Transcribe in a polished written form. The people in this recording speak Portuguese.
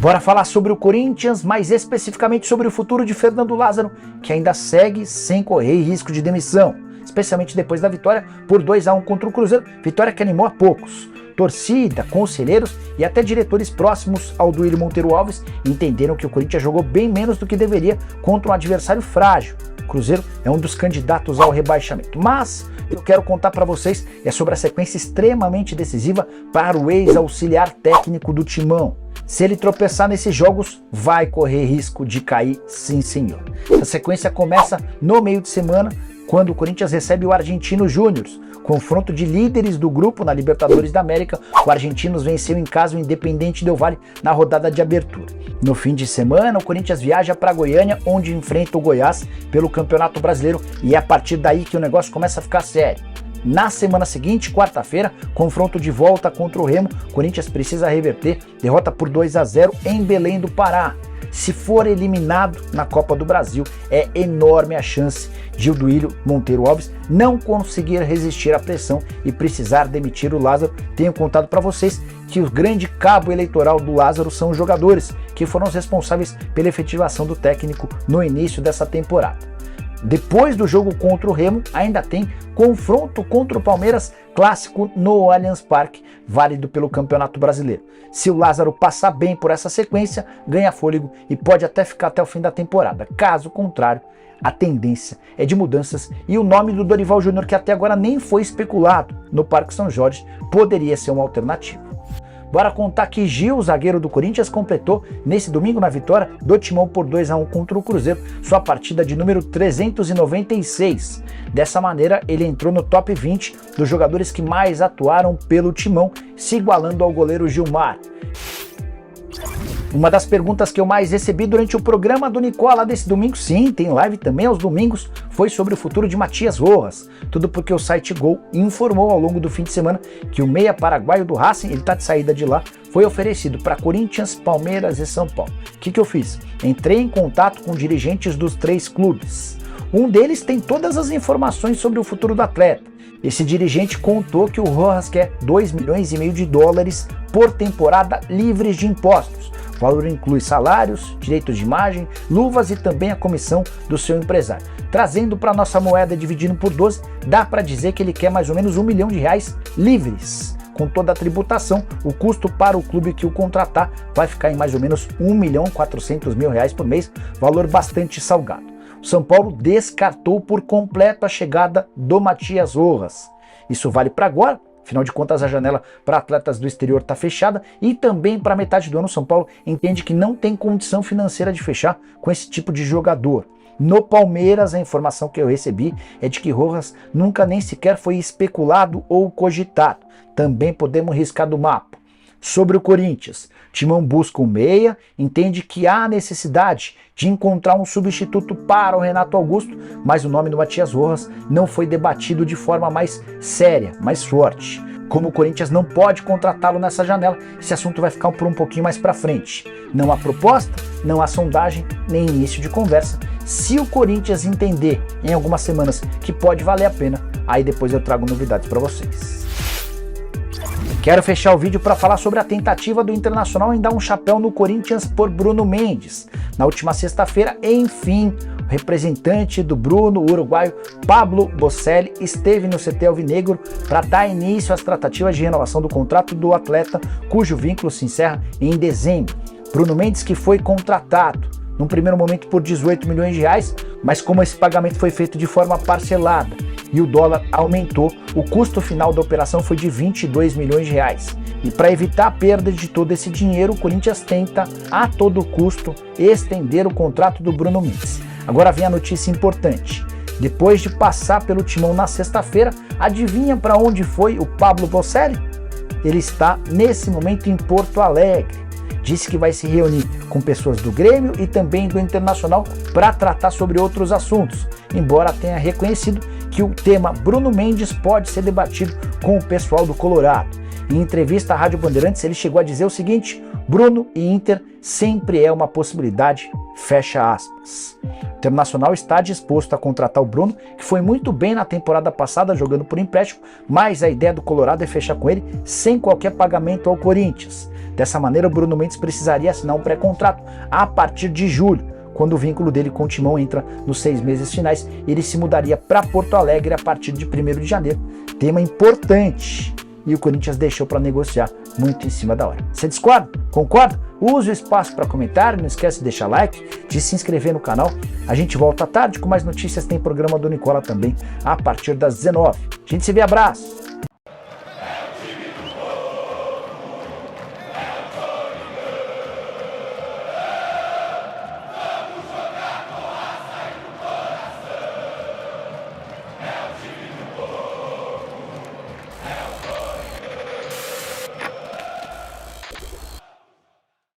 Bora falar sobre o Corinthians, mais especificamente sobre o futuro de Fernando Lázaro, que ainda segue sem correr risco de demissão, especialmente depois da vitória por 2-1 contra o Cruzeiro, vitória que animou a poucos. Torcida, conselheiros e até diretores próximos ao Duílio Monteiro Alves entenderam que o Corinthians jogou bem menos do que deveria contra um adversário frágil. O Cruzeiro é um dos candidatos ao rebaixamento, mas eu quero contar para vocês sobre a sequência extremamente decisiva para o ex-auxiliar técnico do Timão. Se ele tropeçar nesses jogos, vai correr risco de cair, sim senhor. A sequência começa no meio de semana, quando o Corinthians recebe o Argentinos Júnior. Confronto de líderes do grupo na Libertadores da América, o Argentinos venceu em casa o Independente Del Valle na rodada de abertura. No fim de semana, o Corinthians viaja para Goiânia, onde enfrenta o Goiás pelo Campeonato Brasileiro, e é a partir daí que o negócio começa a ficar sério. Na semana seguinte, quarta-feira, confronto de volta contra o Remo, o Corinthians precisa reverter derrota por 2-0 em Belém do Pará. Se for eliminado na Copa do Brasil, é enorme a chance de o Duílio Monteiro Alves não conseguir resistir à pressão e precisar demitir o Lázaro. Tenho contado para vocês que o grande cabo eleitoral do Lázaro são os jogadores, que foram os responsáveis pela efetivação do técnico no início dessa temporada. Depois do jogo contra o Remo, ainda tem confronto contra o Palmeiras, clássico no Allianz Parque, válido pelo Campeonato Brasileiro. Se o Lázaro passar bem por essa sequência, ganha fôlego e pode até ficar até o fim da temporada. Caso contrário, a tendência é de mudanças e o nome do Dorival Júnior, que até agora nem foi especulado no Parque São Jorge, poderia ser uma alternativa. Bora contar que Gil, zagueiro do Corinthians, completou nesse domingo na vitória do Timão por 2-1 contra o Cruzeiro, sua partida de número 396. Dessa maneira, ele entrou no top 20 dos jogadores que mais atuaram pelo Timão, se igualando ao goleiro Gilmar. Uma das perguntas que eu mais recebi durante o programa do Nicola desse domingo, sim, tem live também aos domingos, foi sobre o futuro de Matias Rojas. Tudo porque o site Gol informou ao longo do fim de semana que o meia paraguaio do Racing, ele tá de saída de lá, foi oferecido para Corinthians, Palmeiras e São Paulo. O que eu fiz? Entrei em contato com dirigentes dos 3 clubes. Um deles tem todas as informações sobre o futuro do atleta. Esse dirigente contou que o Rojas quer 2,5 milhões de dólares por temporada livres de impostos. O valor inclui salários, direitos de imagem, luvas e também a comissão do seu empresário. Trazendo para nossa moeda, dividindo por 12, dá para dizer que ele quer mais ou menos R$1 milhão livres. Com toda a tributação, o custo para o clube que o contratar vai ficar em mais ou menos R$1.400.000 por mês, valor bastante salgado. O São Paulo descartou por completo a chegada do Matias Rojas. Isso vale para agora. Afinal de contas, a janela para atletas do exterior está fechada e também para metade do ano o São Paulo entende que não tem condição financeira de fechar com esse tipo de jogador. No Palmeiras, a informação que eu recebi é de que Rojas nunca nem sequer foi especulado ou cogitado. Também podemos riscar do mapa. Sobre o Corinthians, Timão busca um meia, entende que há necessidade de encontrar um substituto para o Renato Augusto, mas o nome do Matias Rojas não foi debatido de forma mais séria, mais forte. Como o Corinthians não pode contratá-lo nessa janela, esse assunto vai ficar por um pouquinho mais para frente. Não há proposta, não há sondagem, nem início de conversa. Se o Corinthians entender em algumas semanas que pode valer a pena, aí depois eu trago novidades para vocês. Quero fechar o vídeo para falar sobre a tentativa do Internacional em dar um chapéu no Corinthians por Bruno Mendes. Na última sexta-feira, enfim, o representante do Bruno, o uruguaio Pablo Bocelli, esteve no CT Alvinegro para dar início às tratativas de renovação do contrato do atleta, cujo vínculo se encerra em dezembro. Bruno Mendes, que foi contratado num primeiro momento por R$18 milhões, mas como esse pagamento foi feito de forma parcelada e o dólar aumentou, o custo final da operação foi de R$22 milhões. E para evitar a perda de todo esse dinheiro, o Corinthians tenta, a todo custo, estender o contrato do Bruno Mendes. Agora vem a notícia importante. Depois de passar pelo Timão na sexta-feira, adivinha para onde foi o Pablo Bocelli? Ele está, nesse momento, em Porto Alegre. Disse que vai se reunir com pessoas do Grêmio e também do Internacional para tratar sobre outros assuntos, embora tenha reconhecido que o tema Bruno Mendes pode ser debatido com o pessoal do Colorado. Em entrevista à Rádio Bandeirantes, ele chegou a dizer o seguinte: Bruno e Inter sempre é uma possibilidade, fecha aspas. O Internacional está disposto a contratar o Bruno, que foi muito bem na temporada passada jogando por empréstimo, mas a ideia do Colorado é fechar com ele sem qualquer pagamento ao Corinthians. Dessa maneira, o Bruno Mendes precisaria assinar um pré-contrato a partir de julho, quando o vínculo dele com o Timão entra nos 6 meses finais. Ele se mudaria para Porto Alegre a partir de 1º de janeiro. Tema importante. E o Corinthians deixou para negociar muito em cima da hora. Você discorda? Concorda? Use o espaço para comentário, não esquece de deixar like, de se inscrever no canal. A gente volta à tarde com mais notícias, tem programa do Nicola também a partir das 19. A gente se vê, abraço!